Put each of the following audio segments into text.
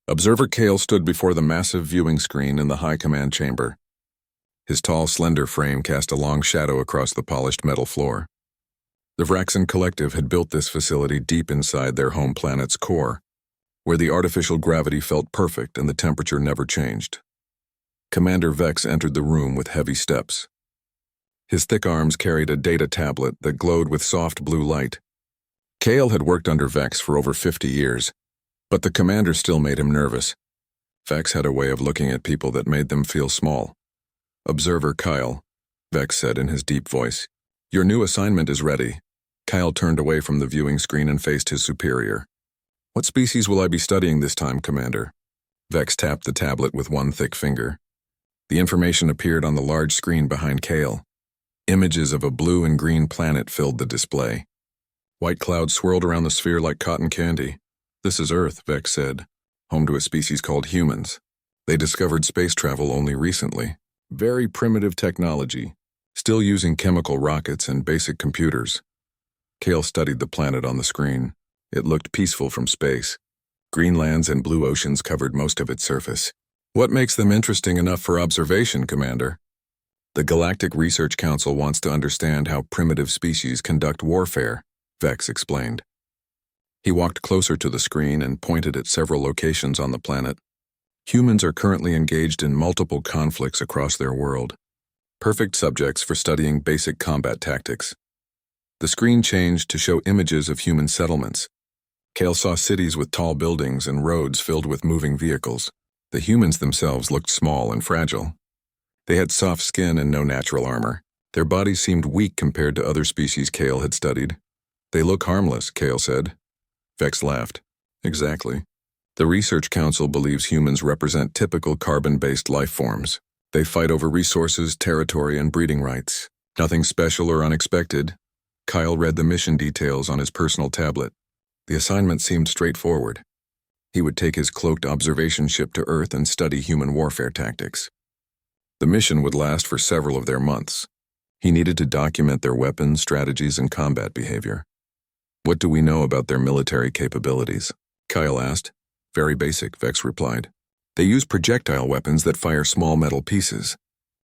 Observer Kale stood before the massive viewing screen in the high command chamber. His tall, slender frame cast a long shadow across the polished metal floor. The Vraxen Collective had built this facility deep inside their home planet's core, where the artificial gravity felt perfect and the temperature never changed. Commander Vex entered the room with heavy steps. His thick arms carried a data tablet that glowed with soft blue light. Kale had worked under Vex for over 50 years, but the commander still made him nervous. Vex had a way of looking at people that made them feel small. "Observer Kyle," Vex said in his deep voice. "Your new assignment is ready." Kyle turned away from the viewing screen and faced his superior. "What species will I be studying this time, Commander?" Vex tapped the tablet with one thick finger. The information appeared on the large screen behind Kale. Images of a blue and green planet filled the display. White clouds swirled around the sphere like cotton candy. "This is Earth," Vex said, "home to a species called humans. They discovered space travel only recently. Very primitive technology, still using chemical rockets and basic computers." Kale studied the planet on the screen. It looked peaceful from space. Green lands and blue oceans covered most of its surface. "What makes them interesting enough for observation, Commander?" "The Galactic Research Council wants to understand how primitive species conduct warfare," Vex explained. He walked closer to the screen and pointed at several locations on the planet. Humans are currently engaged in multiple conflicts across their world. Perfect subjects for studying basic combat tactics. The screen changed to show images of human settlements. Kale saw cities with tall buildings and roads filled with moving vehicles. The humans themselves looked small and fragile. They had soft skin and no natural armor. Their bodies seemed weak compared to other species Kale had studied. "They look harmless," Kale said. Vex laughed. "Exactly. The Research Council believes humans represent typical carbon-based life forms. They fight over resources, territory, and breeding rights. Nothing special or unexpected." Kyle read the mission details on his personal tablet. The assignment seemed straightforward. He would take his cloaked observation ship to Earth and study human warfare tactics. The mission would last for several of their months. He needed to document their weapons, strategies, and combat behavior. "What do we know about their military capabilities?" Kyle asked. "Very basic," Vex replied. "They use projectile weapons that fire small metal pieces.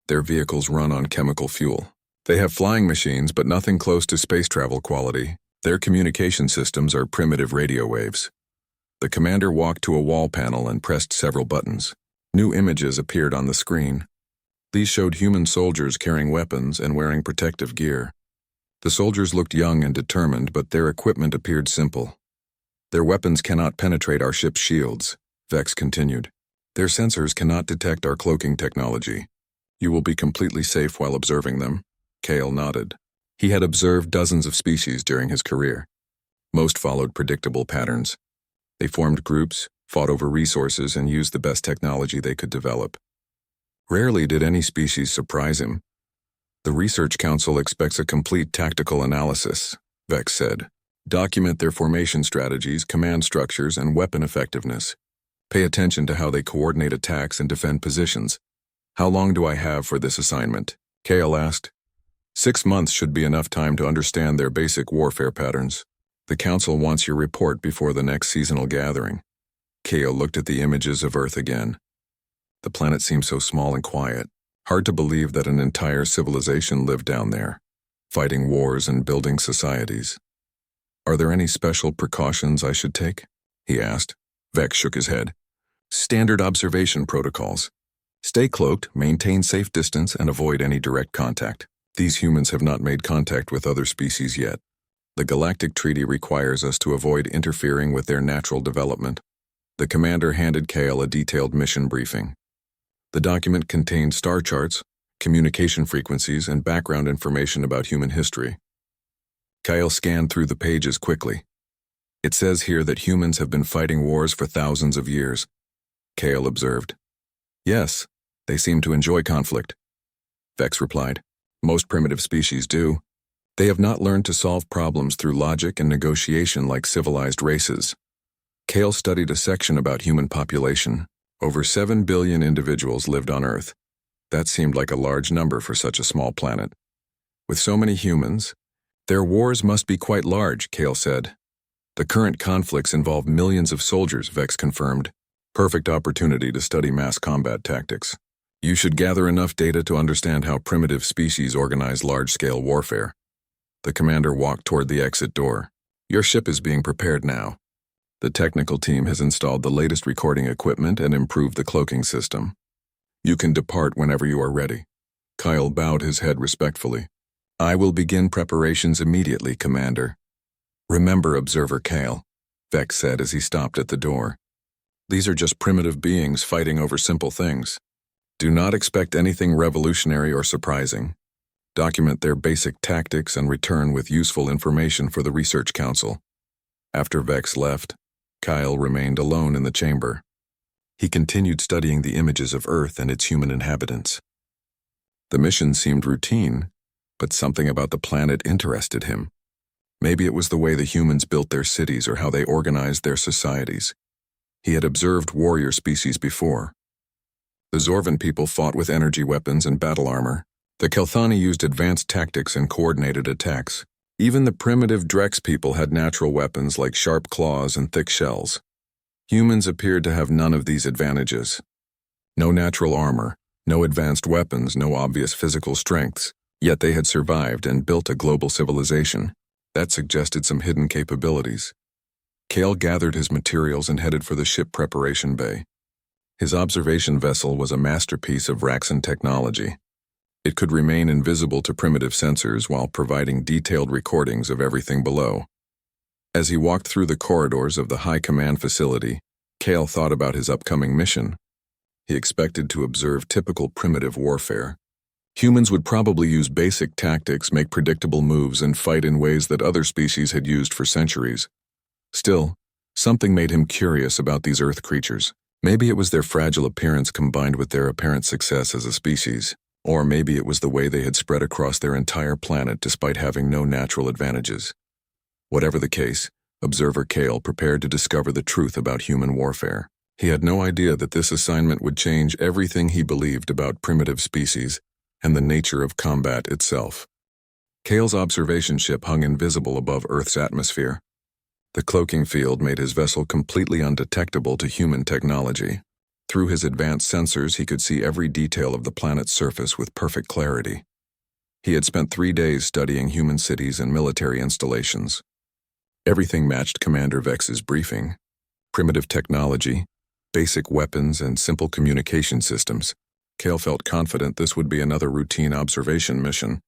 Their vehicles run on chemical fuel. They have flying machines, but nothing close to space travel quality. Their communication systems are primitive radio waves." The commander walked to a wall panel and pressed several buttons. New images appeared on the screen. These showed human soldiers carrying weapons and wearing protective gear. The soldiers looked young and determined, but their equipment appeared simple. "Their weapons cannot penetrate our ship's shields," Vex continued. "Their sensors cannot detect our cloaking technology. You will be completely safe while observing them." Kale nodded. He had observed dozens of species during his career. Most followed predictable patterns. They formed groups, fought over resources, and used the best technology they could develop. Rarely did any species surprise him. "The Research Council expects a complete tactical analysis," Vex said. "Document their formation strategies, command structures, and weapon effectiveness. Pay attention to how they coordinate attacks and defend positions." "How long do I have for this assignment?" Kale asked. 6 months should be enough time to understand their basic warfare patterns. The Council wants your report before the next seasonal gathering." Kale looked at the images of Earth again. The planet seemed so small and quiet. Hard to believe that an entire civilization lived down there, fighting wars and building societies. "Are there any special precautions I should take?" he asked. Vex shook his head. "Standard observation protocols. Stay cloaked, maintain safe distance, and avoid any direct contact. These humans have not made contact with other species yet. The Galactic Treaty requires us to avoid interfering with their natural development." The commander handed Kale a detailed mission briefing. The document contained star charts, communication frequencies, and background information about human history. Kyle scanned through the pages quickly. "It says here that humans have been fighting wars for thousands of years," Kale observed. "Yes, they seem to enjoy conflict," Vex replied. "Most primitive species do. They have not learned to solve problems through logic and negotiation like civilized races." Kale studied a section about human population. Over 7 billion individuals lived on Earth. That seemed like a large number for such a small planet. "With so many humans, their wars must be quite large," Kale said. "The current conflicts involve millions of soldiers," Vex confirmed. Perfect opportunity to study mass combat tactics. You should gather enough data to understand how primitive species organize large-scale warfare. The commander walked toward the exit door. Your ship is being prepared now. The technical team has installed the latest recording equipment and improved the cloaking system. You can depart whenever you are ready. Kyle bowed his head respectfully. I will begin preparations immediately, Commander. Remember, Observer Kale, Vex said as he stopped at the door. These are just primitive beings fighting over simple things. Do not expect anything revolutionary or surprising. Document their basic tactics and return with useful information for the Research Council. After Vex left, Kyle remained alone in the chamber. He continued studying the images of Earth and its human inhabitants. The mission seemed routine, but something about the planet interested him. Maybe it was the way the humans built their cities or how they organized their societies. He had observed warrior species before. The Zorvan people fought with energy weapons and battle armor. The Kelthani used advanced tactics and coordinated attacks. Even the primitive Drex people had natural weapons like sharp claws and thick shells. Humans appeared to have none of these advantages. No natural armor, no advanced weapons, no obvious physical strengths, yet they had survived and built a global civilization. That suggested some hidden capabilities. Kale gathered his materials and headed for the ship preparation bay. His observation vessel was a masterpiece of Raxan technology. It could remain invisible to primitive sensors while providing detailed recordings of everything below. As he walked through the corridors of the High Command facility, Kale thought about his upcoming mission. He expected to observe typical primitive warfare. Humans would probably use basic tactics, make predictable moves, and fight in ways that other species had used for centuries. Still, something made him curious about these Earth creatures. Maybe it was their fragile appearance combined with their apparent success as a species, or maybe it was the way they had spread across their entire planet despite having no natural advantages. Whatever the case, Observer Kale prepared to discover the truth about human warfare. He had no idea that this assignment would change everything he believed about primitive species and the nature of combat itself. Kale's observation ship hung invisible above Earth's atmosphere. The cloaking field made his vessel completely undetectable to human technology. Through his advanced sensors, he could see every detail of the planet's surface with perfect clarity. He had spent 3 days studying human cities and military installations. Everything matched Commander Vex's briefing. Primitive technology, basic weapons, and simple communication systems. Kale felt confident this would be another routine observation mission.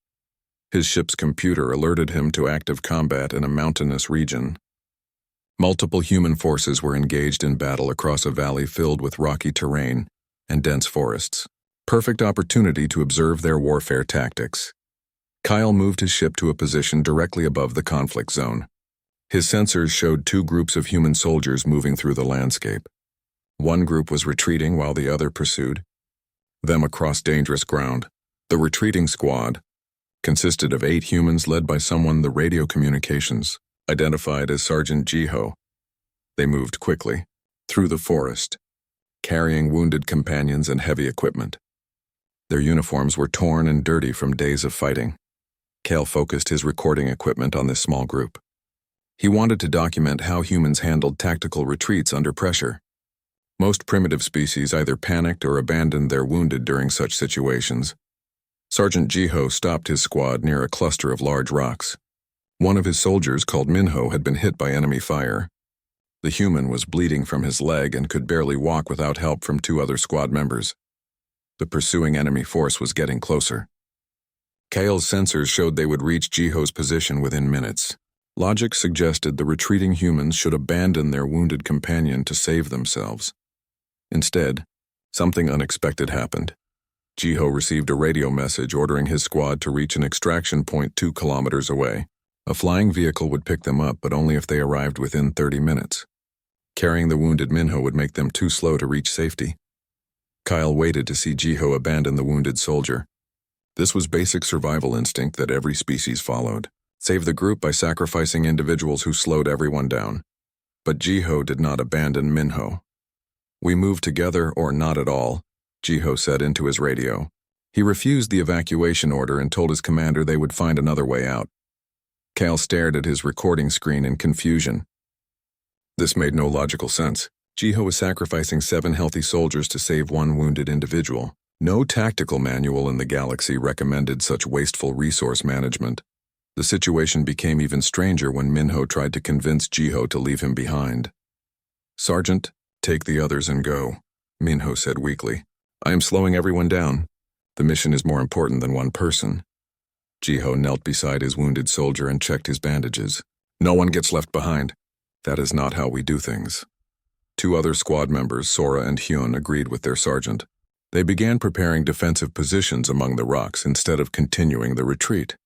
His ship's computer alerted him to active combat in a mountainous region. Multiple human forces were engaged in battle across a valley filled with rocky terrain and dense forests. Perfect opportunity to observe their warfare tactics. Kyle moved his ship to a position directly above the conflict zone. His sensors showed 2 groups of human soldiers moving through the landscape. One group was retreating while the other pursued them across dangerous ground. The retreating squad consisted of 8 humans led by someone the radio communications identified as Sergeant Jiho. They moved quickly, through the forest, carrying wounded companions and heavy equipment. Their uniforms were torn and dirty from days of fighting. Kale focused his recording equipment on this small group. He wanted to document how humans handled tactical retreats under pressure. Most primitive species either panicked or abandoned their wounded during such situations. Sergeant Jiho stopped his squad near a cluster of large rocks. One of his soldiers, called Minho, had been hit by enemy fire. The human was bleeding from his leg and could barely walk without help from 2 other squad members. The pursuing enemy force was getting closer. Kale's sensors showed they would reach Jiho's position within minutes. Logic suggested the retreating humans should abandon their wounded companion to save themselves. Instead, something unexpected happened. Jiho received a radio message ordering his squad to reach an extraction point 2 kilometers away. A flying vehicle would pick them up, but only if they arrived within 30 minutes. Carrying the wounded Minho would make them too slow to reach safety. Kyle waited to see Jiho abandon the wounded soldier. This was basic survival instinct that every species followed. Save the group by sacrificing individuals who slowed everyone down. But Jiho did not abandon Minho. "We move together or not at all," Jiho said into his radio. He refused the evacuation order and told his commander they would find another way out. Kale stared at his recording screen in confusion. This made no logical sense. Jiho was sacrificing 7 healthy soldiers to save 1 wounded individual. No tactical manual in the galaxy recommended such wasteful resource management. The situation became even stranger when Minho tried to convince Jiho to leave him behind. "Sergeant, take the others and go," Minho said weakly. "I am slowing everyone down. The mission is more important than one person." Jiho knelt beside his wounded soldier and checked his bandages. "No one gets left behind. That is not how we do things." 2 other squad members, Sora and Hyun, agreed with their sergeant. They began preparing defensive positions among the rocks instead of continuing the retreat.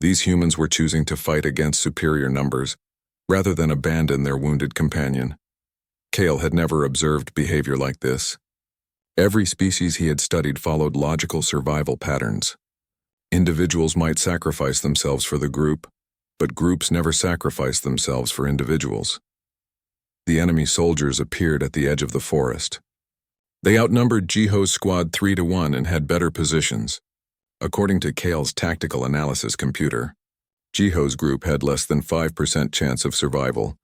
These humans were choosing to fight against superior numbers rather than abandon their wounded companion. Kale had never observed behavior like this. Every species he had studied followed logical survival patterns. Individuals might sacrifice themselves for the group, but groups never sacrifice themselves for individuals. The enemy soldiers appeared at the edge of the forest. They outnumbered Jiho's squad 3-1 and had better positions. According to Kale's tactical analysis computer, Jiho's group had less than 5% chance of survival,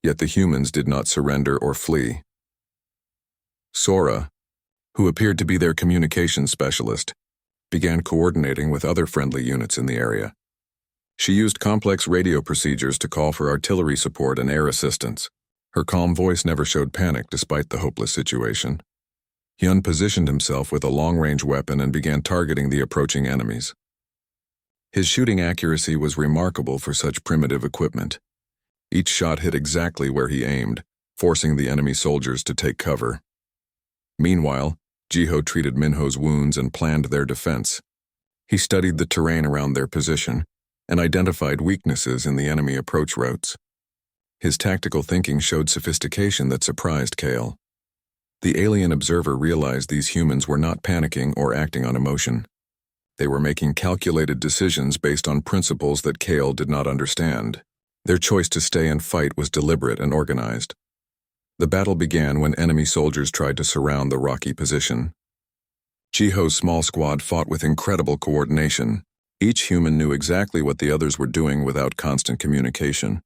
yet the humans did not surrender or flee. Sora, who appeared to be their communications specialist, began coordinating with other friendly units in the area. She used complex radio procedures to call for artillery support and air assistance. Her calm voice never showed panic despite the hopeless situation. Hyun positioned himself with a long-range weapon and began targeting the approaching enemies. His shooting accuracy was remarkable for such primitive equipment. Each shot hit exactly where he aimed, forcing the enemy soldiers to take cover. Meanwhile, Jiho treated Minho's wounds and planned their defense. He studied the terrain around their position and identified weaknesses in the enemy approach routes. His tactical thinking showed sophistication that surprised Kale. The alien observer realized these humans were not panicking or acting on emotion. They were making calculated decisions based on principles that Kale did not understand. Their choice to stay and fight was deliberate and organized. The battle began when enemy soldiers tried to surround the rocky position. Jiho's small squad fought with incredible coordination. Each human knew exactly what the others were doing without constant communication.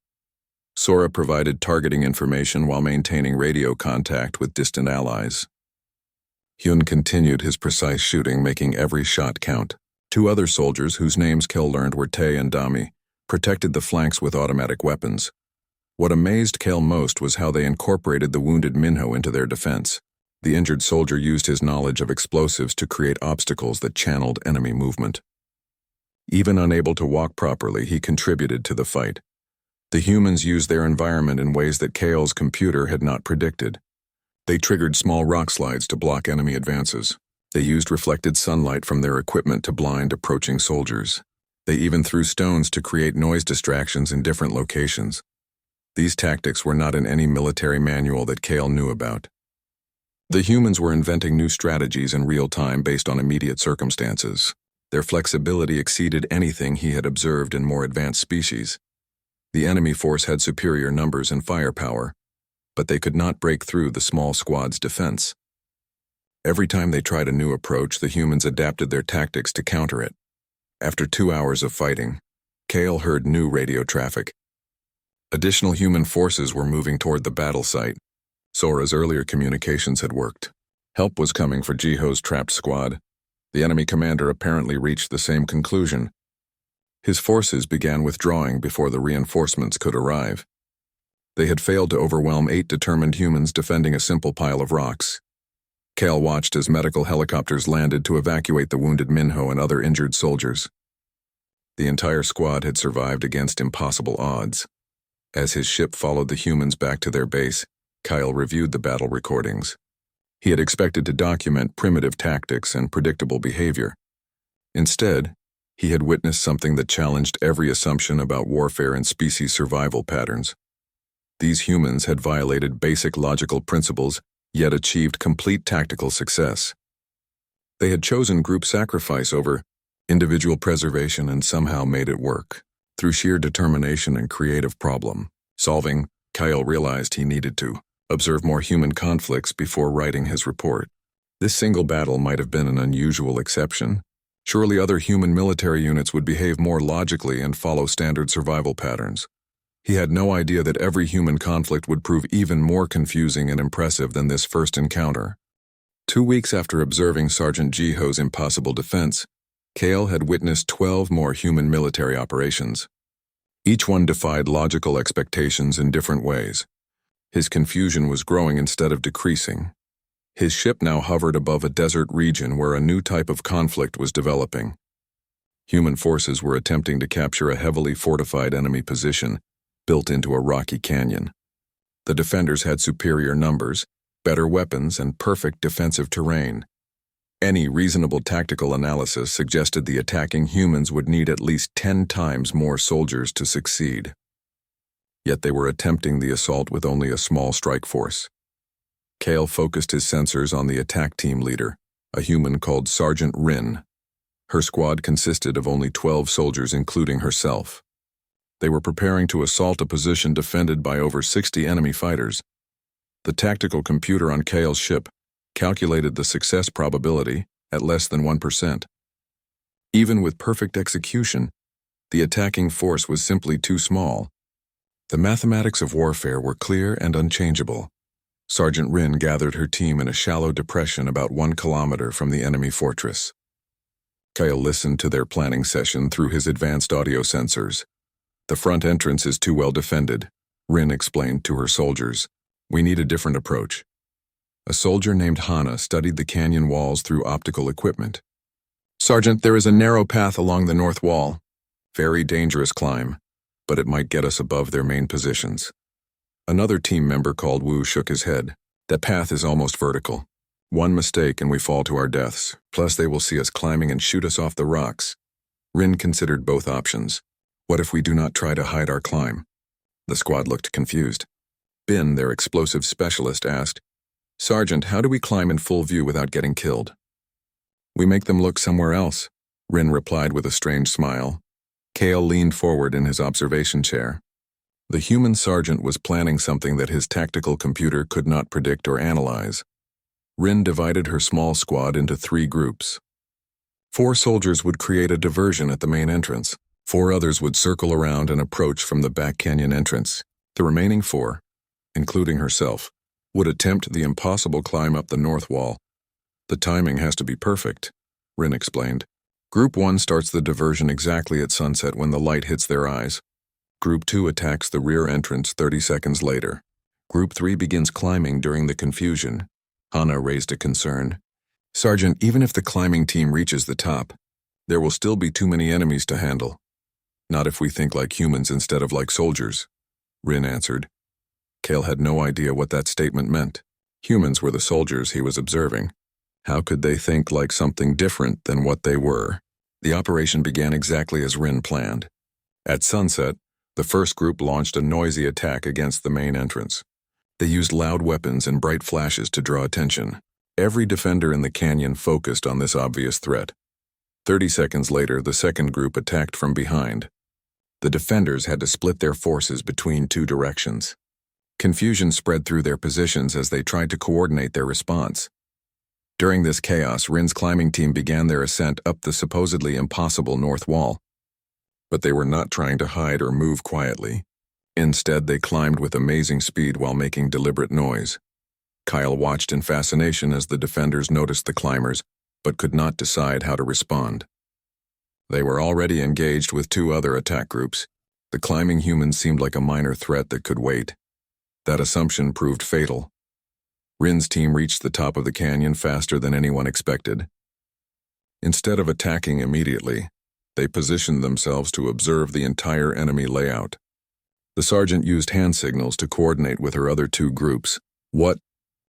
Sora provided targeting information while maintaining radio contact with distant allies. Hyun continued his precise shooting, making every shot count. 2 other soldiers, whose names Kale learned were Tae and Dami, protected the flanks with automatic weapons. What amazed Kale most was how they incorporated the wounded Minho into their defense. The injured soldier used his knowledge of explosives to create obstacles that channeled enemy movement. Even unable to walk properly, he contributed to the fight. The humans used their environment in ways that Kale's computer had not predicted. They triggered small rock slides to block enemy advances. They used reflected sunlight from their equipment to blind approaching soldiers. They even threw stones to create noise distractions in different locations. These tactics were not in any military manual that Kale knew about. The humans were inventing new strategies in real time based on immediate circumstances. Their flexibility exceeded anything he had observed in more advanced species. The enemy force had superior numbers and firepower, but they could not break through the small squad's defense. Every time they tried a new approach, the humans adapted their tactics to counter it. After 2 hours of fighting, Kale heard new radio traffic. Additional human forces were moving toward the battle site. Sora's earlier communications had worked. Help was coming for Jiho's trapped squad. The enemy commander apparently reached the same conclusion. His forces began withdrawing before the reinforcements could arrive. They had failed to overwhelm 8 determined humans defending a simple pile of rocks. Kale watched as medical helicopters landed to evacuate the wounded Minho and other injured soldiers. The entire squad had survived against impossible odds. As his ship followed the humans back to their base, Kyle reviewed the battle recordings. He had expected to document primitive tactics and predictable behavior. Instead, he had witnessed something that challenged every assumption about warfare and species survival patterns. These humans had violated basic logical principles, yet achieved complete tactical success. They had chosen group sacrifice over individual preservation and somehow made it work. Through sheer determination and creative problem solving, Kyle realized he needed to observe more human conflicts before writing his report. This single battle might have been an unusual exception. Surely other human military units would behave more logically and follow standard survival patterns. He had no idea that every human conflict would prove even more confusing and impressive than this first encounter. 2 weeks after observing Sergeant Jiho's impossible defense, Kale had witnessed 12 more human military operations. Each one defied logical expectations in different ways. His confusion was growing instead of decreasing. His ship now hovered above a desert region where a new type of conflict was developing. Human forces were attempting to capture a heavily fortified enemy position built into a rocky canyon. The defenders had superior numbers, better weapons, and perfect defensive terrain. Any reasonable tactical analysis suggested the attacking humans would need at least 10 times more soldiers to succeed. Yet they were attempting the assault with only a small strike force. Kale focused his sensors on the attack team leader, a human called Sergeant Rin. Her squad consisted of only 12 soldiers, including herself. They were preparing to assault a position defended by over 60 enemy fighters. The tactical computer on Kale's ship calculated the success probability at less than 1%. Even with perfect execution, the attacking force was simply too small. The mathematics of warfare were clear and unchangeable. Sergeant Rin gathered her team in a shallow depression about 1 kilometer from the enemy fortress. Kale listened to their planning session through his advanced audio sensors. "The front entrance is too well defended," Rin explained to her soldiers. "We need a different approach." A soldier named Hana studied the canyon walls through optical equipment. "Sergeant, there is a narrow path along the north wall. Very dangerous climb, but it might get us above their main positions." Another team member called Wu shook his head. "That path is almost vertical. One mistake and we fall to our deaths. Plus they will see us climbing and shoot us off the rocks." Rin considered both options. "What if we do not try to hide our climb?" The squad looked confused. Bin, their explosive specialist, asked, "Sergeant, how do we climb in full view without getting killed?" "We make them look somewhere else," Rin replied with a strange smile. Kale leaned forward in his observation chair. The human sergeant was planning something that his tactical computer could not predict or analyze. Rin divided her small squad into 3 groups. 4 soldiers would create a diversion at the main entrance. 4 others would circle around and approach from the back canyon entrance. The remaining 4, including herself, would attempt the impossible climb up the north wall. "The timing has to be perfect," Rin explained. "Group 1 starts the diversion exactly at sunset when the light hits their eyes. Group 2 attacks the rear entrance 30 seconds later. Group 3 begins climbing during the confusion." Hana raised a concern. "Sergeant, even if the climbing team reaches the top, there will still be too many enemies to handle." "Not if we think like humans instead of like soldiers," Rin answered. Kale had no idea what that statement meant. Humans were the soldiers he was observing. How could they think like something different than what they were? The operation began exactly as Rin planned. At sunset, the first group launched a noisy attack against the main entrance. They used loud weapons and bright flashes to draw attention. Every defender in the canyon focused on this obvious threat. 30 seconds later, the second group attacked from behind. The defenders had to split their forces between 2 directions. Confusion spread through their positions as they tried to coordinate their response. During this chaos, Rin's climbing team began their ascent up the supposedly impossible north wall. But they were not trying to hide or move quietly. Instead, they climbed with amazing speed while making deliberate noise. Kyle watched in fascination as the defenders noticed the climbers, but could not decide how to respond. They were already engaged with 2 other attack groups. The climbing humans seemed like a minor threat that could wait. That assumption proved fatal. Rin's team reached the top of the canyon faster than anyone expected. Instead of attacking immediately, they positioned themselves to observe the entire enemy layout. The sergeant used hand signals to coordinate with her other 2 groups. What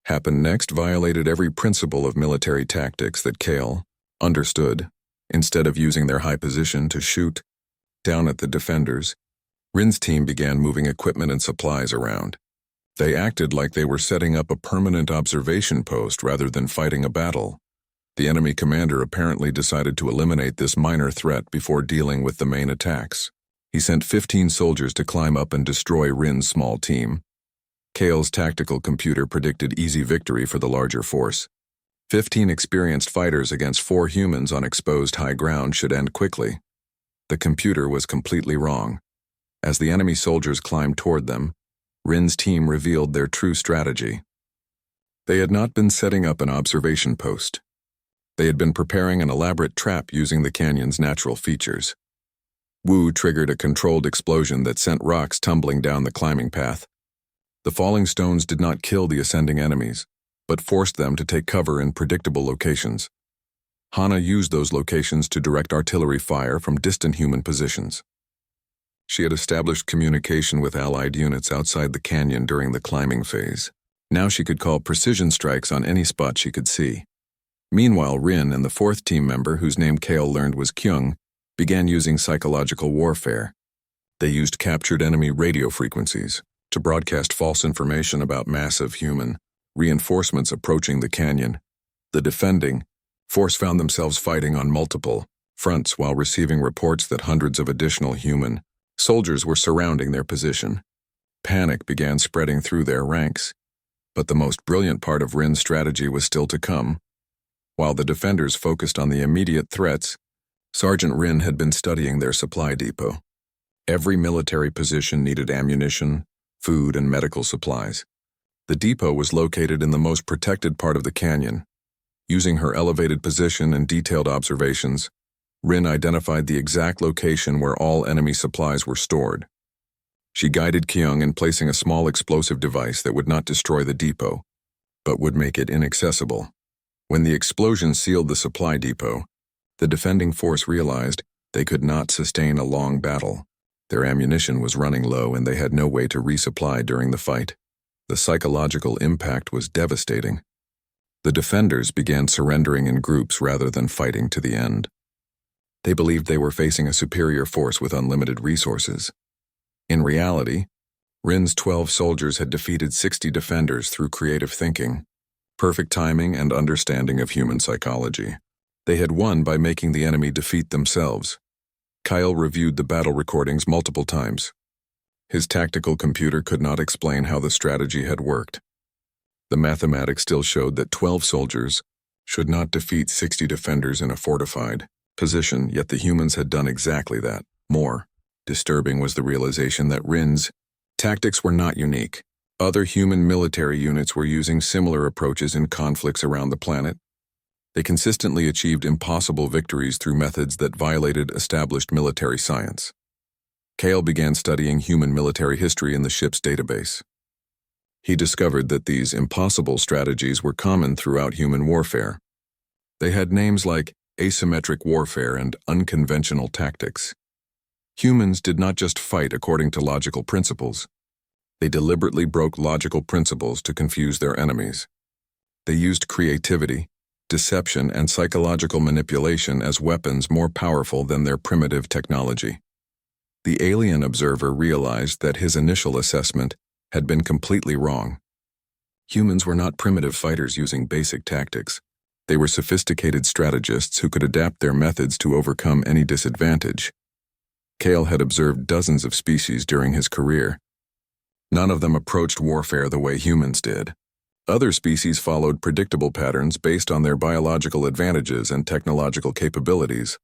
happened next violated every principle of military tactics that Kale understood. Instead of using their high position to shoot down at the defenders, Rin's team began moving equipment and supplies around. They acted like they were setting up a permanent observation post rather than fighting a battle. The enemy commander apparently decided to eliminate this minor threat before dealing with the main attacks. He sent 15 soldiers to climb up and destroy Rin's small team. Kale's tactical computer predicted easy victory for the larger force. 15 experienced fighters against 4 humans on exposed high ground should end quickly. The computer was completely wrong. As the enemy soldiers climbed toward them, Rin's team revealed their true strategy. They had not been setting up an observation post. They had been preparing an elaborate trap using the canyon's natural features. Wu triggered a controlled explosion that sent rocks tumbling down the climbing path. The falling stones did not kill the ascending enemies, but forced them to take cover in predictable locations. Hana used those locations to direct artillery fire from distant human positions. She had established communication with allied units outside the canyon during the climbing phase. Now she could call precision strikes on any spot she could see. Meanwhile, Rin and the fourth team member, whose name Kale learned was Kyung, began using psychological warfare. They used captured enemy radio frequencies to broadcast false information about massive human reinforcements approaching the canyon. The defending force found themselves fighting on multiple fronts while receiving reports that hundreds of additional human soldiers were surrounding their position. Panic began spreading through their ranks, but the most brilliant part of Rin's strategy was still to come. While the defenders focused on the immediate threats, Sergeant Rin had been studying their supply depot. Every military position needed ammunition, food, and medical supplies. The depot was located in the most protected part of the canyon. Using her elevated position and detailed observations, Rin identified the exact location where all enemy supplies were stored. She guided Kyung in placing a small explosive device that would not destroy the depot, but would make it inaccessible. When the explosion sealed the supply depot, the defending force realized they could not sustain a long battle. Their ammunition was running low and they had no way to resupply during the fight. The psychological impact was devastating. The defenders began surrendering in groups rather than fighting to the end. They believed they were facing a superior force with unlimited resources. In reality, Rin's 12 soldiers had defeated 60 defenders through creative thinking, perfect timing, and understanding of human psychology. They had won by making the enemy defeat themselves. Kyle reviewed the battle recordings multiple times. His tactical computer could not explain how the strategy had worked. The mathematics still showed that 12 soldiers should not defeat 60 defenders in a fortified position, yet the humans had done exactly that. More disturbing was the realization that Rin's tactics were not unique. Other human military units were using similar approaches in conflicts around the planet. They consistently achieved impossible victories through methods that violated established military science. Kale began studying human military history in the ship's database. He discovered that these impossible strategies were common throughout human warfare. They had names like asymmetric warfare and unconventional tactics. Humans did not just fight according to logical principles. They deliberately broke logical principles to confuse their enemies. They used creativity, deception, and psychological manipulation as weapons more powerful than their primitive technology. The alien observer realized that his initial assessment had been completely wrong. Humans were not primitive fighters using basic tactics. They were sophisticated strategists who could adapt their methods to overcome any disadvantage. Kale had observed dozens of species during his career. None of them approached warfare the way humans did. Other species followed predictable patterns based on their biological advantages and technological capabilities.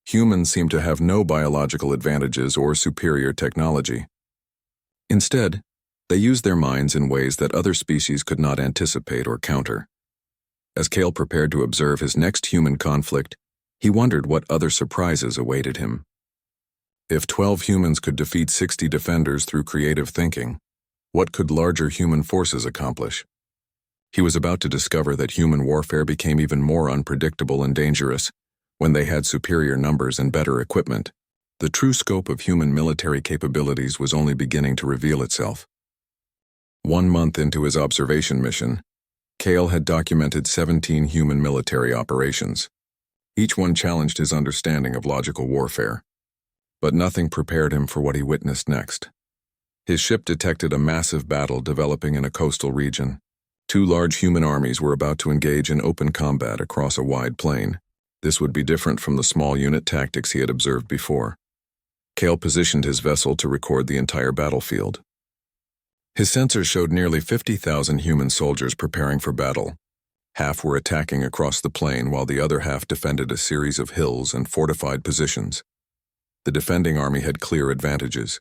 Humans seemed to have no biological advantages or superior technology. Instead, they used their minds in ways that other species could not anticipate or counter. As Kale prepared to observe his next human conflict, he wondered what other surprises awaited him. If 12 humans could defeat 60 defenders through creative thinking, what could larger human forces accomplish? He was about to discover that human warfare became even more unpredictable and dangerous when they had superior numbers and better equipment. The true scope of human military capabilities was only beginning to reveal itself. 1 month into his observation mission, Kale had documented 17 human military operations. Each one challenged his understanding of logical warfare, but nothing prepared him for what he witnessed next. His ship detected a massive battle developing in a coastal region. 2 large human armies were about to engage in open combat across a wide plain. This would be different from the small unit tactics he had observed before. Kale positioned his vessel to record the entire battlefield. His sensors showed nearly 50,000 human soldiers preparing for battle. Half were attacking across the plain while the other half defended a series of hills and fortified positions. The defending army had clear advantages: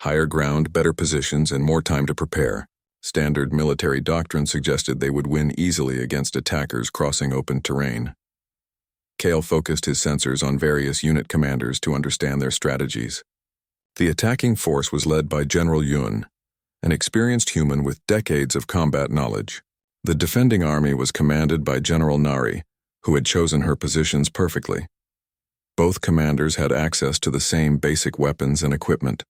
higher ground, better positions, and more time to prepare. Standard military doctrine suggested they would win easily against attackers crossing open terrain. Kale focused his sensors on various unit commanders to understand their strategies. The attacking force was led by General Yun, an experienced human with decades of combat knowledge. The defending army was commanded by General Nari, who had chosen her positions perfectly. Both commanders had access to the same basic weapons and equipment.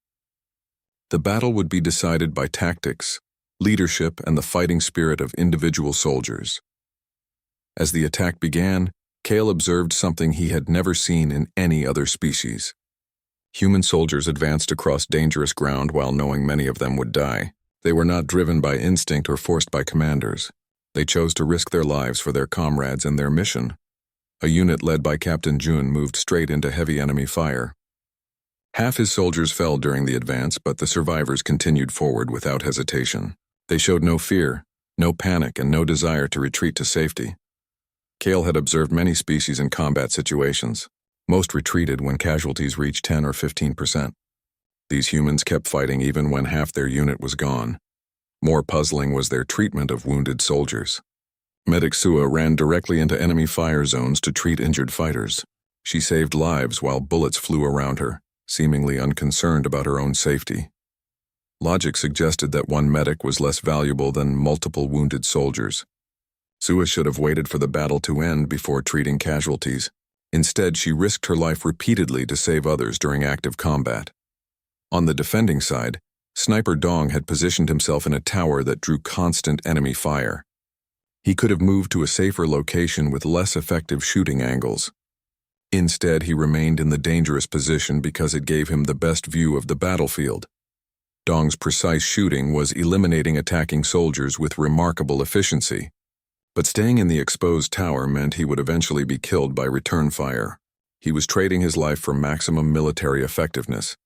The battle would be decided by tactics, leadership, and the fighting spirit of individual soldiers. As the attack began, Kale observed something he had never seen in any other species. Human soldiers advanced across dangerous ground while knowing many of them would die. They were not driven by instinct or forced by commanders. They chose to risk their lives for their comrades and their mission. A unit led by Captain Jun moved straight into heavy enemy fire. Half his soldiers fell during the advance, but the survivors continued forward without hesitation. They showed no fear, no panic, and no desire to retreat to safety. Kale had observed many species in combat situations. Most retreated when casualties reached 10 or 15%. These humans kept fighting even when half their unit was gone. More puzzling was their treatment of wounded soldiers. Medic Sua ran directly into enemy fire zones to treat injured fighters. She saved lives while bullets flew around her, seemingly unconcerned about her own safety. Logic suggested that one medic was less valuable than multiple wounded soldiers. Sua should have waited for the battle to end before treating casualties. Instead, she risked her life repeatedly to save others during active combat. On the defending side, Sniper Dong had positioned himself in a tower that drew constant enemy fire. He could have moved to a safer location with less effective shooting angles. Instead, he remained in the dangerous position because it gave him the best view of the battlefield. Dong's precise shooting was eliminating attacking soldiers with remarkable efficiency. But staying in the exposed tower meant he would eventually be killed by return fire. He was trading his life for maximum military effectiveness.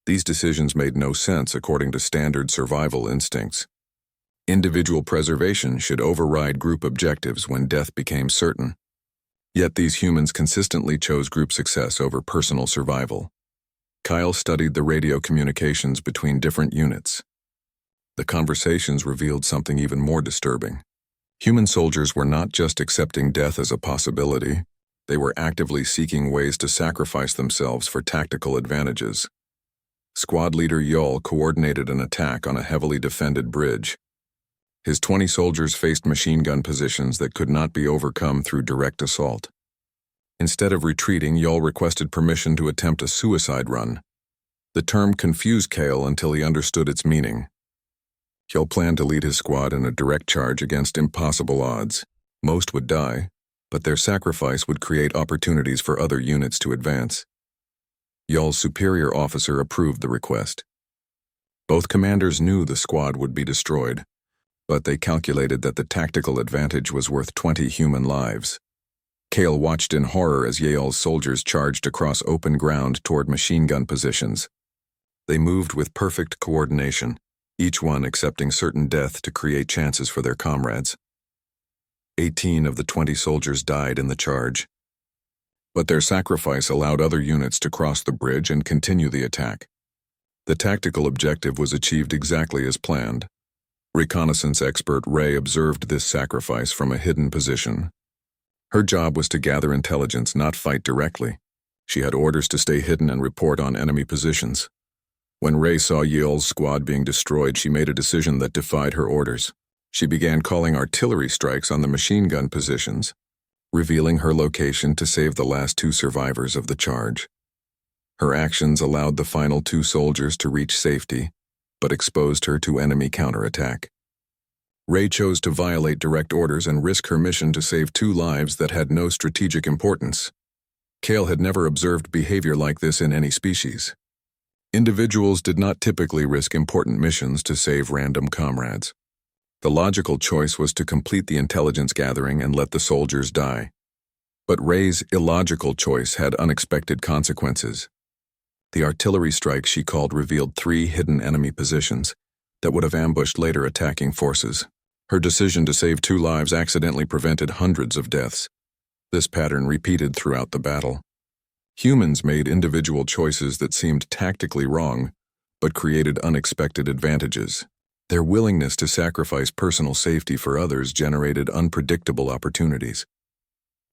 These decisions made no sense according to standard survival instincts. Individual preservation should override group objectives when death became certain. Yet these humans consistently chose group success over personal survival. Kyle studied the radio communications between different units. The conversations revealed something even more disturbing. Human soldiers were not just accepting death as a possibility, they were actively seeking ways to sacrifice themselves for tactical advantages. Squad leader Yul coordinated an attack on a heavily defended bridge. His 20 soldiers faced machine gun positions that could not be overcome through direct assault. Instead of retreating, Yul requested permission to attempt a suicide run. The term confused Kale until he understood its meaning. Yul planned to lead his squad in a direct charge against impossible odds. Most would die, but their sacrifice would create opportunities for other units to advance. Yul's superior officer approved the request. Both commanders knew the squad would be destroyed, but they calculated that the tactical advantage was worth 20 human lives. Kale watched in horror as Yul's soldiers charged across open ground toward machine gun positions. They moved with perfect coordination, each one accepting certain death to create chances for their comrades. 18 of the 20 soldiers died in the charge. But their sacrifice allowed other units to cross the bridge and continue the attack. The tactical objective was achieved exactly as planned. Reconnaissance expert Ray observed this sacrifice from a hidden position. Her job was to gather intelligence, not fight directly. She had orders to stay hidden and report on enemy positions. When Ray saw Yul's squad being destroyed, she made a decision that defied her orders. She began calling artillery strikes on the machine gun positions, revealing her location to save the last 2 survivors of the charge. Her actions allowed the final 2 soldiers to reach safety, but exposed her to enemy counterattack. Ray chose to violate direct orders and risk her mission to save 2 lives that had no strategic importance. Kale had never observed behavior like this in any species. Individuals did not typically risk important missions to save random comrades. The logical choice was to complete the intelligence gathering and let the soldiers die. But Ray's illogical choice had unexpected consequences. The artillery strike she called revealed 3 hidden enemy positions that would have ambushed later attacking forces. Her decision to save 2 lives accidentally prevented hundreds of deaths. This pattern repeated throughout the battle. Humans made individual choices that seemed tactically wrong, but created unexpected advantages. Their willingness to sacrifice personal safety for others generated unpredictable opportunities.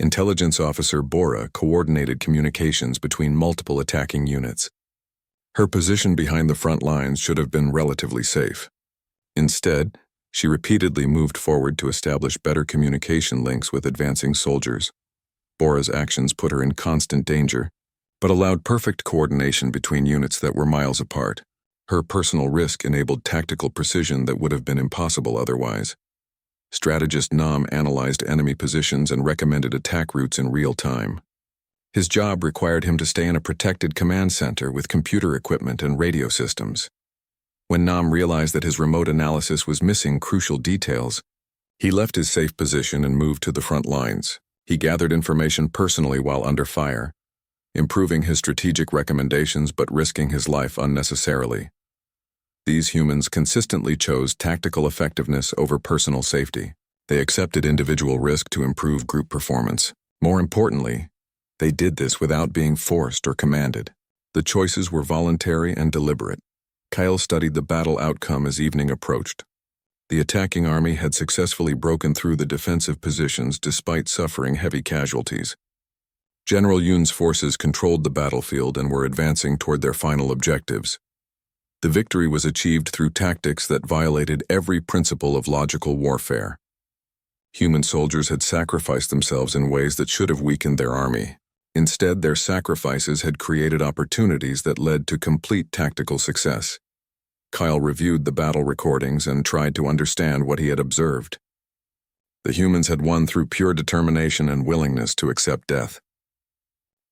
Intelligence Officer Bora coordinated communications between multiple attacking units. Her position behind the front lines should have been relatively safe. Instead, she repeatedly moved forward to establish better communication links with advancing soldiers. Bora's actions put her in constant danger, but allowed perfect coordination between units that were miles apart. Her personal risk enabled tactical precision that would have been impossible otherwise. Strategist Nam analyzed enemy positions and recommended attack routes in real time. His job required him to stay in a protected command center with computer equipment and radio systems. When Nam realized that his remote analysis was missing crucial details, he left his safe position and moved to the front lines. He gathered information personally while under fire, improving his strategic recommendations but risking his life unnecessarily. These humans consistently chose tactical effectiveness over personal safety. They accepted individual risk to improve group performance. More importantly, they did this without being forced or commanded. The choices were voluntary and deliberate. Kyle studied the battle outcome as evening approached. The attacking army had successfully broken through the defensive positions despite suffering heavy casualties. General Yoon's forces controlled the battlefield and were advancing toward their final objectives. The victory was achieved through tactics that violated every principle of logical warfare. Human soldiers had sacrificed themselves in ways that should have weakened their army. Instead, their sacrifices had created opportunities that led to complete tactical success. Kyle reviewed the battle recordings and tried to understand what he had observed. The humans had won through pure determination and willingness to accept death.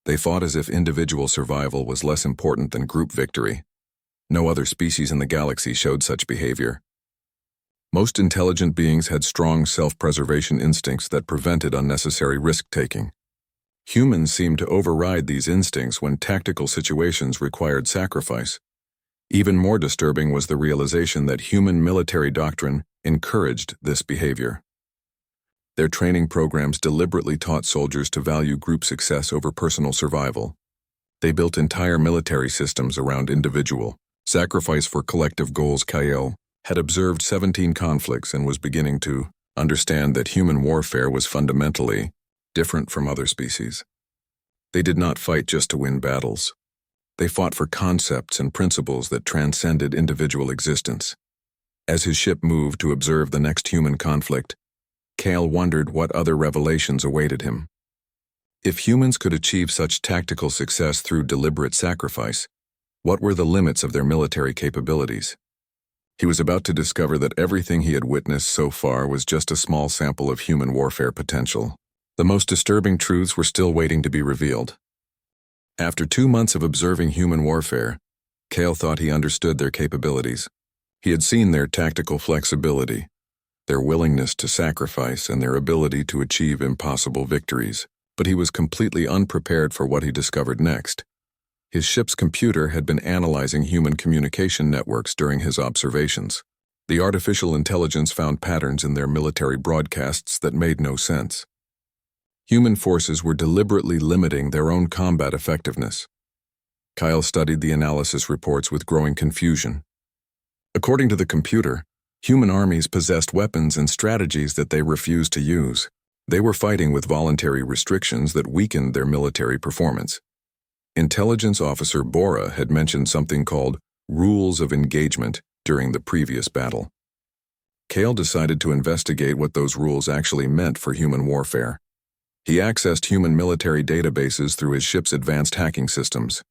They fought as if individual survival was less important than group victory. No other species in the galaxy showed such behavior. Most intelligent beings had strong self-preservation instincts that prevented unnecessary risk-taking. Humans seemed to override these instincts when tactical situations required sacrifice. Even more disturbing was the realization that human military doctrine encouraged this behavior. Their training programs deliberately taught soldiers to value group success over personal survival. They built entire military systems around individual sacrifice for collective goals. Kyle had observed 17 conflicts and was beginning to understand that human warfare was fundamentally different from other species. They did not fight just to win battles. They fought for concepts and principles that transcended individual existence. As his ship moved to observe the next human conflict, Kale wondered what other revelations awaited him. If humans could achieve such tactical success through deliberate sacrifice, what were the limits of their military capabilities? He was about to discover that everything he had witnessed so far was just a small sample of human warfare potential. The most disturbing truths were still waiting to be revealed. After 2 months of observing human warfare, Kale thought he understood their capabilities. He had seen their tactical flexibility, their willingness to sacrifice, and their ability to achieve impossible victories, but he was completely unprepared for what he discovered next. His ship's computer had been analyzing human communication networks during his observations. The artificial intelligence found patterns in their military broadcasts that made no sense. Human forces were deliberately limiting their own combat effectiveness. Kyle studied the analysis reports with growing confusion. According to the computer, human armies possessed weapons and strategies that they refused to use. They were fighting with voluntary restrictions that weakened their military performance. Intelligence Officer Bora had mentioned something called rules of engagement during the previous battle. Kale decided to investigate what those rules actually meant for human warfare. He accessed human military databases through his ship's advanced hacking systems.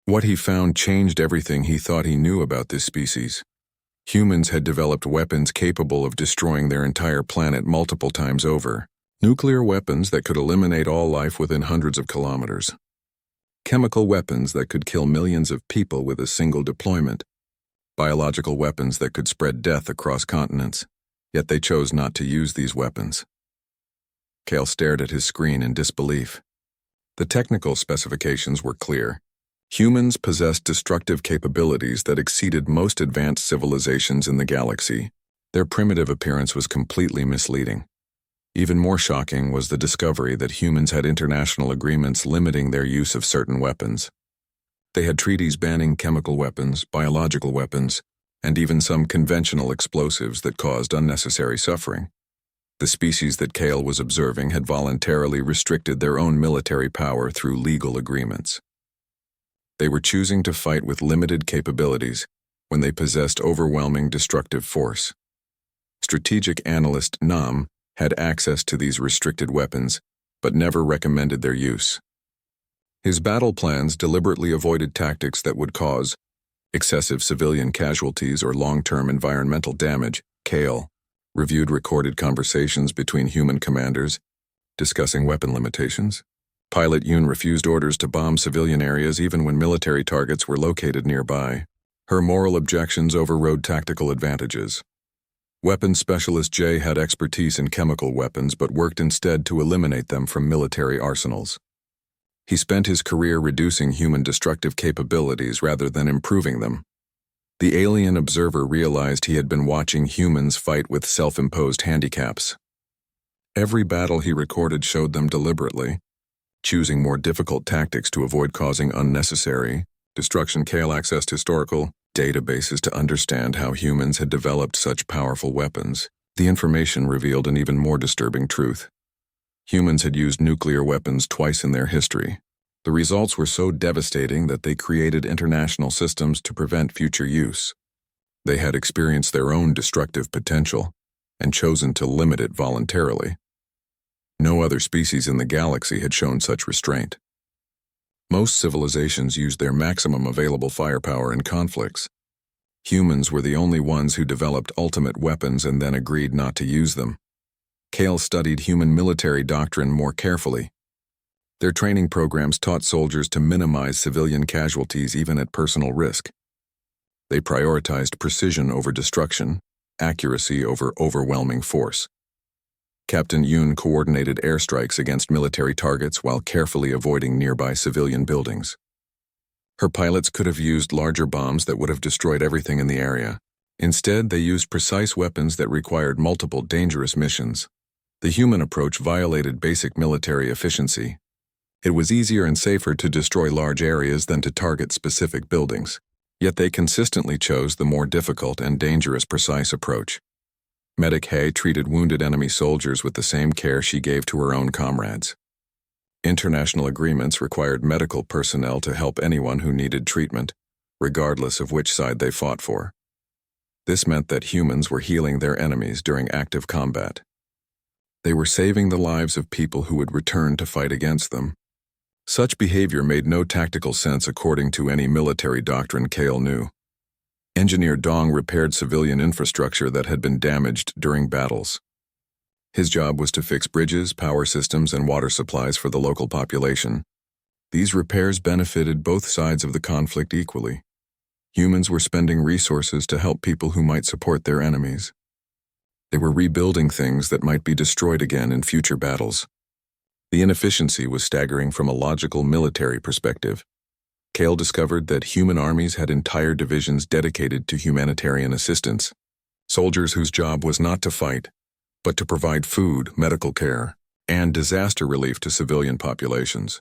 What he found changed everything he thought he knew about this species. Humans had developed weapons capable of destroying their entire planet multiple times over. Nuclear weapons that could eliminate all life within hundreds of kilometers. Chemical weapons that could kill millions of people with a single deployment. Biological weapons that could spread death across continents. Yet they chose not to use these weapons. Kale stared at his screen in disbelief. The technical specifications were clear. Humans possessed destructive capabilities that exceeded most advanced civilizations in the galaxy. Their primitive appearance was completely misleading. Even more shocking was the discovery that humans had international agreements limiting their use of certain weapons. They had treaties banning chemical weapons, biological weapons, and even some conventional explosives that caused unnecessary suffering. The species that Kale was observing had voluntarily restricted their own military power through legal agreements. They were choosing to fight with limited capabilities when they possessed overwhelming destructive force. Strategic analyst Nam had access to these restricted weapons, but never recommended their use. His battle plans deliberately avoided tactics that would cause excessive civilian casualties or long-term environmental damage. Kale reviewed recorded conversations between human commanders, discussing weapon limitations. Pilot Yoon refused orders to bomb civilian areas even when military targets were located nearby. Her moral objections overrode tactical advantages. Weapons specialist Jay had expertise in chemical weapons but worked instead to eliminate them from military arsenals. He spent his career reducing human destructive capabilities rather than improving them. The alien observer realized he had been watching humans fight with self-imposed handicaps. Every battle he recorded showed them deliberately, choosing more difficult tactics to avoid causing unnecessary destruction. Kale accessed historical databases to understand how humans had developed such powerful weapons. The information revealed an even more disturbing truth. Humans had used nuclear weapons twice in their history. The results were so devastating that they created international systems to prevent future use. They had experienced their own destructive potential and chosen to limit it voluntarily. No other species in the galaxy had shown such restraint. Most civilizations used their maximum available firepower in conflicts. Humans were the only ones who developed ultimate weapons and then agreed not to use them. Kale studied human military doctrine more carefully. Their training programs taught soldiers to minimize civilian casualties even at personal risk. They prioritized precision over destruction, accuracy over overwhelming force. Captain Yoon coordinated airstrikes against military targets while carefully avoiding nearby civilian buildings. Her pilots could have used larger bombs that would have destroyed everything in the area. Instead, they used precise weapons that required multiple dangerous missions. The human approach violated basic military efficiency. It was easier and safer to destroy large areas than to target specific buildings. Yet they consistently chose the more difficult and dangerous precise approach. Medic Hay treated wounded enemy soldiers with the same care she gave to her own comrades. International agreements required medical personnel to help anyone who needed treatment, regardless of which side they fought for. This meant that humans were healing their enemies during active combat. They were saving the lives of people who would return to fight against them. Such behavior made no tactical sense according to any military doctrine Kale knew. Engineer Dong repaired civilian infrastructure that had been damaged during battles. His job was to fix bridges, power systems, and water supplies for the local population. These repairs benefited both sides of the conflict equally. Humans were spending resources to help people who might support their enemies. They were rebuilding things that might be destroyed again in future battles. The inefficiency was staggering from a logical military perspective. Kale discovered that human armies had entire divisions dedicated to humanitarian assistance, soldiers whose job was not to fight, but to provide food, medical care, and disaster relief to civilian populations.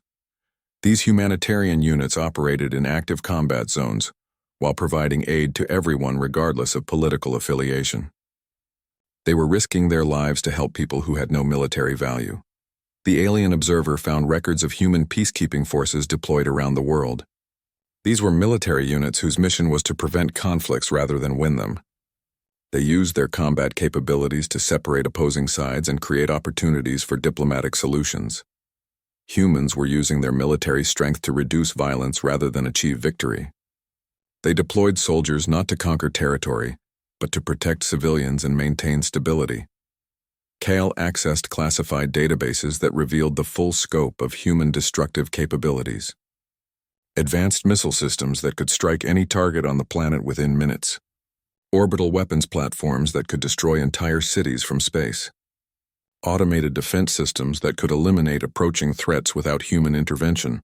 These humanitarian units operated in active combat zones while providing aid to everyone regardless of political affiliation. They were risking their lives to help people who had no military value. The alien observer found records of human peacekeeping forces deployed around the world. These were military units whose mission was to prevent conflicts rather than win them. They used their combat capabilities to separate opposing sides and create opportunities for diplomatic solutions. Humans were using their military strength to reduce violence rather than achieve victory. They deployed soldiers not to conquer territory, but to protect civilians and maintain stability. Kale accessed classified databases that revealed the full scope of human destructive capabilities. Advanced missile systems that could strike any target on the planet within minutes. Orbital weapons platforms that could destroy entire cities from space. Automated defense systems that could eliminate approaching threats without human intervention.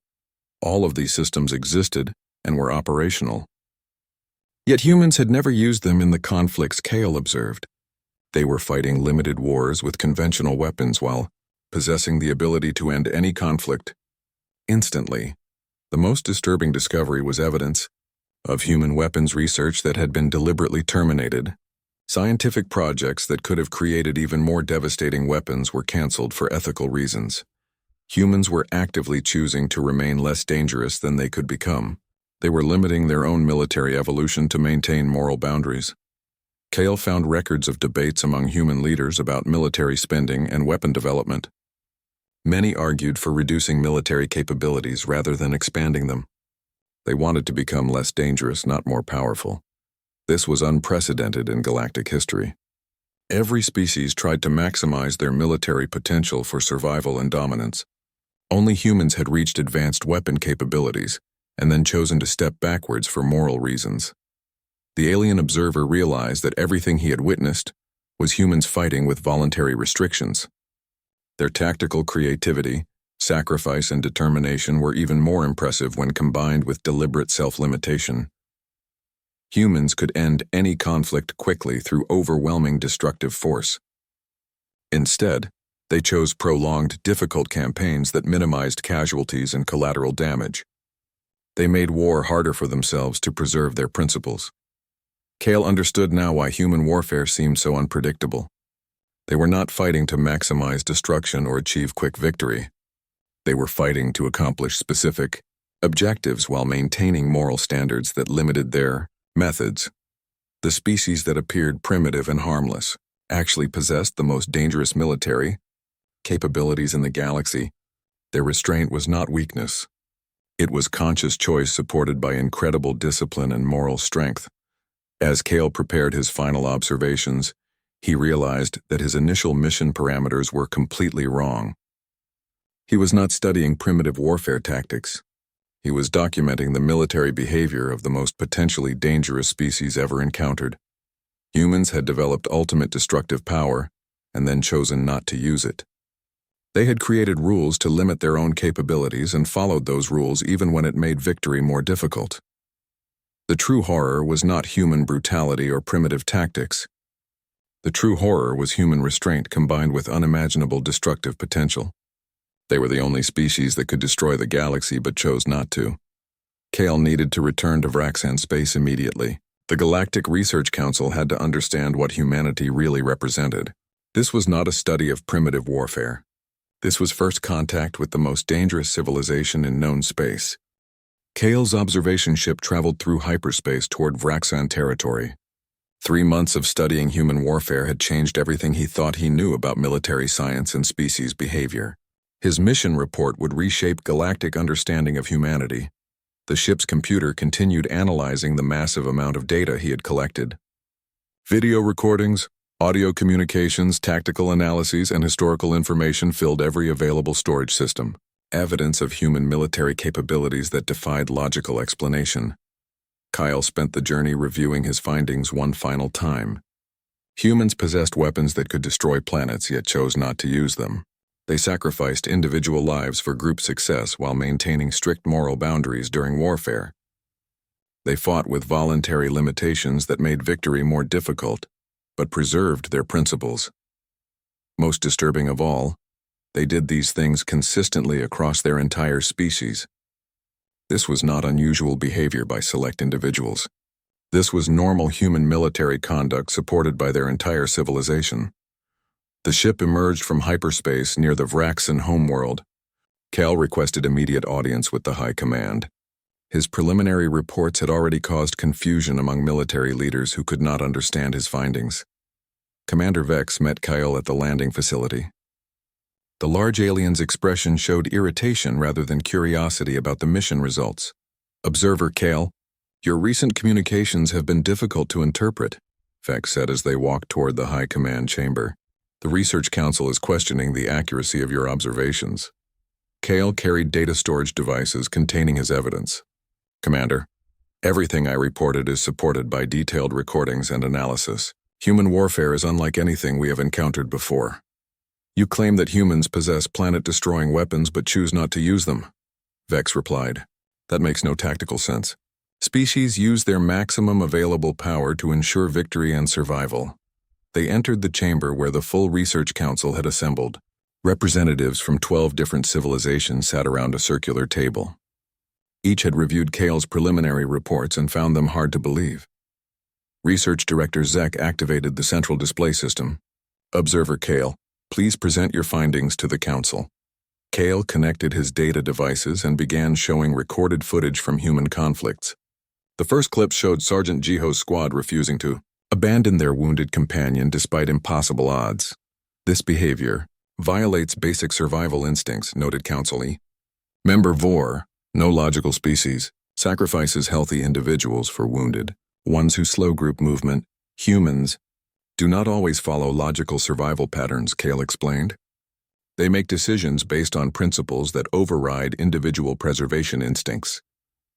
All of these systems existed and were operational. Yet humans had never used them in the conflicts Kale observed. They were fighting limited wars with conventional weapons while possessing the ability to end any conflict instantly. The most disturbing discovery was evidence of human weapons research that had been deliberately terminated. Scientific projects that could have created even more devastating weapons were cancelled for ethical reasons. Humans were actively choosing to remain less dangerous than they could become. They were limiting their own military evolution to maintain moral boundaries. Kale found records of debates among human leaders about military spending and weapon development. Many argued for reducing military capabilities rather than expanding them. They wanted to become less dangerous, not more powerful. This was unprecedented in galactic history. Every species tried to maximize their military potential for survival and dominance. Only humans had reached advanced weapon capabilities, and then chosen to step backwards for moral reasons. The alien observer realized that everything he had witnessed was humans fighting with voluntary restrictions. Their tactical creativity, sacrifice, and determination were even more impressive when combined with deliberate self-limitation. Humans could end any conflict quickly through overwhelming destructive force. Instead, they chose prolonged, difficult campaigns that minimized casualties and collateral damage. They made war harder for themselves to preserve their principles. Kale understood now why human warfare seemed so unpredictable. They were not fighting to maximize destruction or achieve quick victory. They were fighting to accomplish specific objectives while maintaining moral standards that limited their methods. The species that appeared primitive and harmless actually possessed the most dangerous military capabilities in the galaxy. Their restraint was not weakness. It was conscious choice supported by incredible discipline and moral strength. As Kale prepared his final observations, he realized that his initial mission parameters were completely wrong. He was not studying primitive warfare tactics. He was documenting the military behavior of the most potentially dangerous species ever encountered. Humans had developed ultimate destructive power and then chosen not to use it. They had created rules to limit their own capabilities and followed those rules even when it made victory more difficult. The true horror was not human brutality or primitive tactics. The true horror was human restraint combined with unimaginable destructive potential. They were the only species that could destroy the galaxy but chose not to. Kale needed to return to Vraxan space immediately. The Galactic Research Council had to understand what humanity really represented. This was not a study of primitive warfare. This was first contact with the most dangerous civilization in known space. Kale's observation ship traveled through hyperspace toward Vraxan territory. 3 months of studying human warfare had changed everything he thought he knew about military science and species behavior. His mission report would reshape galactic understanding of humanity. The ship's computer continued analyzing the massive amount of data he had collected. Video recordings, audio communications, tactical analyses, and historical information filled every available storage system. Evidence of human military capabilities that defied logical explanation. Kyle spent the journey reviewing his findings one final time. Humans possessed weapons that could destroy planets, yet chose not to use them. They sacrificed individual lives for group success while maintaining strict moral boundaries during warfare. They fought with voluntary limitations that made victory more difficult, but preserved their principles. Most disturbing of all, they did these things consistently across their entire species. This was not unusual behavior by select individuals. This was normal human military conduct supported by their entire civilization. The ship emerged from hyperspace near the Vraxan homeworld. Kale requested immediate audience with the High Command. His preliminary reports had already caused confusion among military leaders who could not understand his findings. Commander Vex met Kyle at the landing facility. The large alien's expression showed irritation rather than curiosity about the mission results. "Observer Kale, your recent communications have been difficult to interpret," Vex said as they walked toward the High Command chamber. "The Research Council is questioning the accuracy of your observations." Kale carried data storage devices containing his evidence. "Commander, everything I reported is supported by detailed recordings and analysis. Human warfare is unlike anything we have encountered before. You claim that humans possess planet-destroying weapons but choose not to use them," Vex replied. "That makes no tactical sense. Species use their maximum available power to ensure victory and survival. They entered the chamber where the full research council had assembled. Representatives from 12 different civilizations sat around a circular table. Each had reviewed Kale's preliminary reports and found them hard to believe. Research Director Zek activated the central display system. Observer Kale, please present your findings to the council. Kale connected his data devices and began showing recorded footage from human conflicts. The first clip showed Sergeant Jiho's squad refusing to abandon their wounded companion despite impossible odds. This behavior violates basic survival instincts, noted Council E. Member Vor, no logical species, sacrifices healthy individuals for wounded, ones who slow group movement. Humans do not always follow logical survival patterns, Kale explained. They make decisions based on principles that override individual preservation instincts.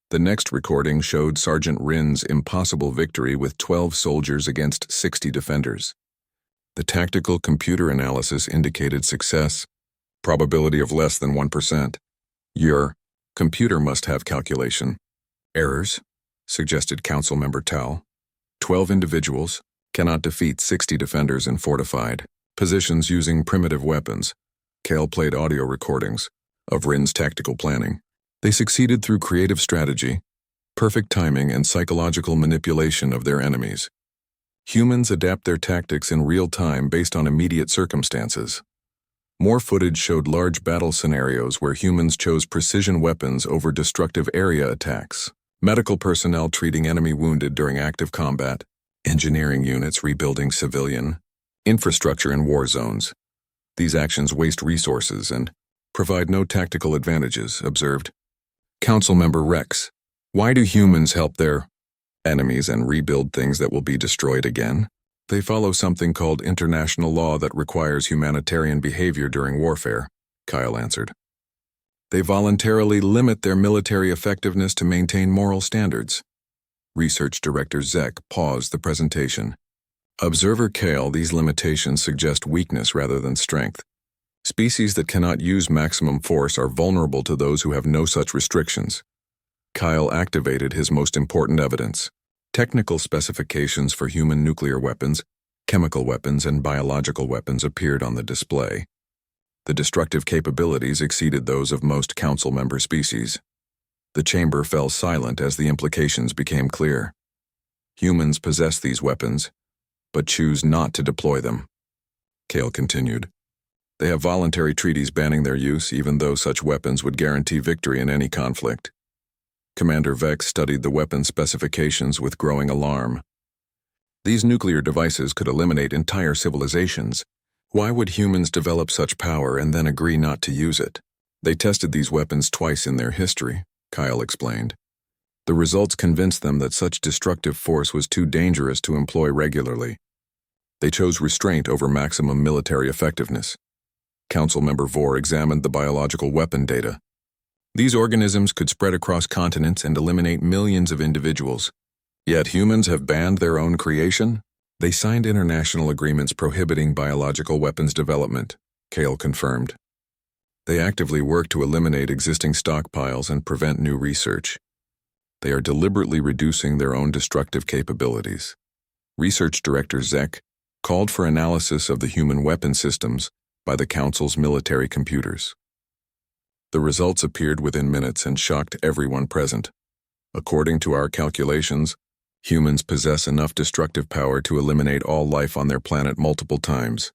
The next recording showed Sergeant Rin's impossible victory with 12 soldiers against 60 defenders. The tactical computer analysis indicated success, probability of less than 1%. Your computer must have calculation errors, suggested Council Member Tal. 12 individuals cannot defeat 60 defenders in fortified positions using primitive weapons. Kale played audio recordings of Rin's tactical planning. They succeeded through creative strategy, perfect timing, and psychological manipulation of their enemies. Humans adapt their tactics in real time based on immediate circumstances. More footage showed large battle scenarios where humans chose precision weapons over destructive area attacks. Medical personnel treating enemy wounded during active combat, engineering units rebuilding civilian infrastructure in war zones. These actions waste resources and provide no tactical advantages, observed Council Member Rex. Why do humans help their enemies and rebuild things that will be destroyed again? They follow something called international law that requires humanitarian behavior during warfare, Kyle answered. They voluntarily limit their military effectiveness to maintain moral standards. Research Director Zek paused the presentation. Observer Kale, these limitations suggest weakness rather than strength. Species that cannot use maximum force are vulnerable to those who have no such restrictions. Kyle activated his most important evidence. Technical specifications for human nuclear weapons, chemical weapons, and biological weapons appeared on the display. The destructive capabilities exceeded those of most council member species. The chamber fell silent as the implications became clear. Humans possess these weapons, but choose not to deploy them. Kale continued. They have voluntary treaties banning their use, even though such weapons would guarantee victory in any conflict. Commander Vex studied the weapon specifications with growing alarm. These nuclear devices could eliminate entire civilizations. Why would humans develop such power and then agree not to use it? They tested these weapons twice in their history, Kyle explained. The results convinced them that such destructive force was too dangerous to employ regularly. They chose restraint over maximum military effectiveness. Council Member Vor examined the biological weapon data. These organisms could spread across continents and eliminate millions of individuals. Yet humans have banned their own creation? They signed international agreements prohibiting biological weapons development, Kale confirmed. They actively work to eliminate existing stockpiles and prevent new research. They are deliberately reducing their own destructive capabilities. Research Director Zek called for analysis of the human weapon systems by the Council's military computers. The results appeared within minutes and shocked everyone present. According to our calculations, humans possess enough destructive power to eliminate all life on their planet multiple times,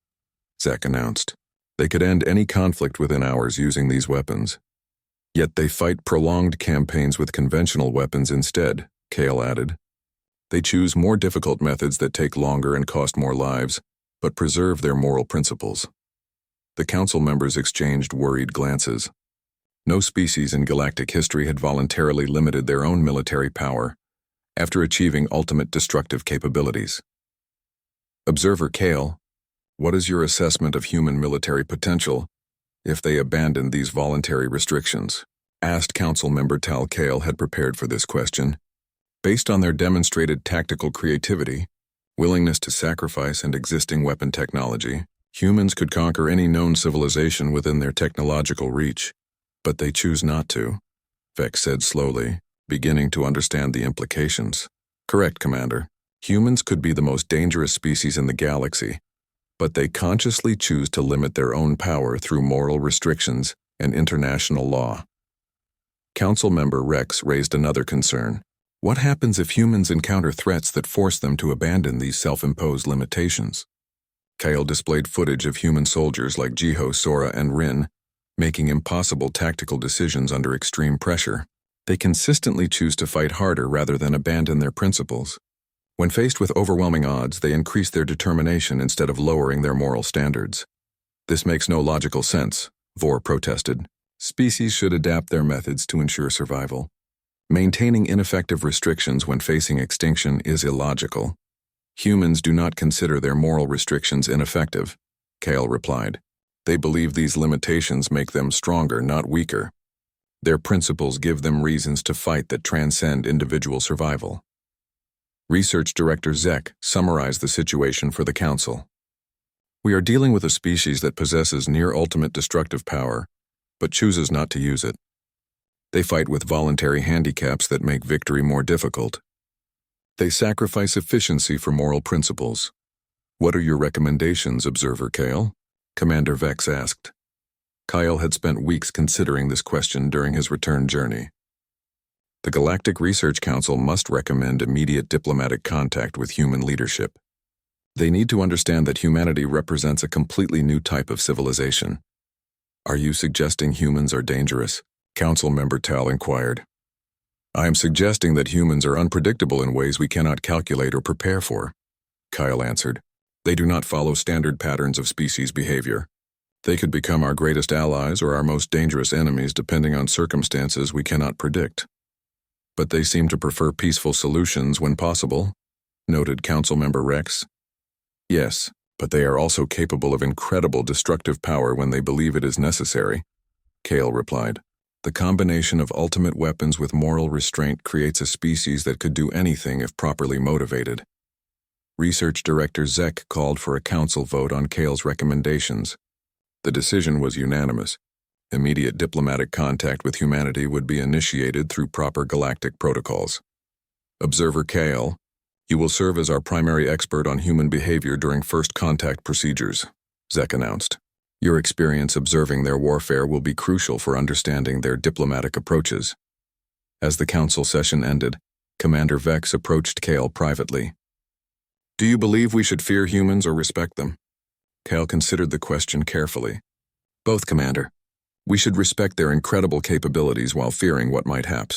Zek announced. They could end any conflict within hours using these weapons. Yet they fight prolonged campaigns with conventional weapons instead, Kale added. They choose more difficult methods that take longer and cost more lives, but preserve their moral principles. The council members exchanged worried glances. No species in galactic history had voluntarily limited their own military power after achieving ultimate destructive capabilities. Observer Kale, what is your assessment of human military potential if they abandon these voluntary restrictions? Asked Council Member Tal. Kale had prepared for this question. Based on their demonstrated tactical creativity, willingness to sacrifice, and existing weapon technology, humans could conquer any known civilization within their technological reach. But they choose not to, Vex said slowly, beginning to understand the implications. Correct, Commander. Humans could be the most dangerous species in the galaxy, but they consciously choose to limit their own power through moral restrictions and international law. Council member Rex raised another concern. What happens if humans encounter threats that force them to abandon these self-imposed limitations? Kyle displayed footage of human soldiers like Jiho, Sora, and Rin making impossible tactical decisions under extreme pressure. They consistently choose to fight harder rather than abandon their principles. When faced with overwhelming odds, they increase their determination instead of lowering their moral standards. This makes no logical sense, Vor protested. Species should adapt their methods to ensure survival. Maintaining ineffective restrictions when facing extinction is illogical. Humans do not consider their moral restrictions ineffective, Kale replied. They believe these limitations make them stronger, not weaker. Their principles give them reasons to fight that transcend individual survival. Research Director Zek summarized the situation for the Council. We are dealing with a species that possesses near-ultimate destructive power, but chooses not to use it. They fight with voluntary handicaps that make victory more difficult. They sacrifice efficiency for moral principles. What are your recommendations, Observer Kale? Commander Vex asked. Kyle had spent weeks considering this question during his return journey. The Galactic Research Council must recommend immediate diplomatic contact with human leadership. They need to understand that humanity represents a completely new type of civilization. Are you suggesting humans are dangerous? Council Member Tal inquired. I am suggesting that humans are unpredictable in ways we cannot calculate or prepare for, Kyle answered. They do not follow standard patterns of species behavior. They could become our greatest allies or our most dangerous enemies depending on circumstances we cannot predict. But they seem to prefer peaceful solutions when possible, noted Council Member Rex. Yes, but they are also capable of incredible destructive power when they believe it is necessary, Kale replied. The combination of ultimate weapons with moral restraint creates a species that could do anything if properly motivated. Research Director Zek called for a council vote on Kale's recommendations. The decision was unanimous. Immediate diplomatic contact with humanity would be initiated through proper galactic protocols. Observer Kale, you will serve as our primary expert on human behavior during first contact procedures, Zek announced. Your experience observing their warfare will be crucial for understanding their diplomatic approaches. As the council session ended, Commander Vex approached Kale privately. Do you believe we should fear humans or respect them? Kale considered the question carefully. Both, Commander. We should respect their incredible capabilities while fearing what might happen.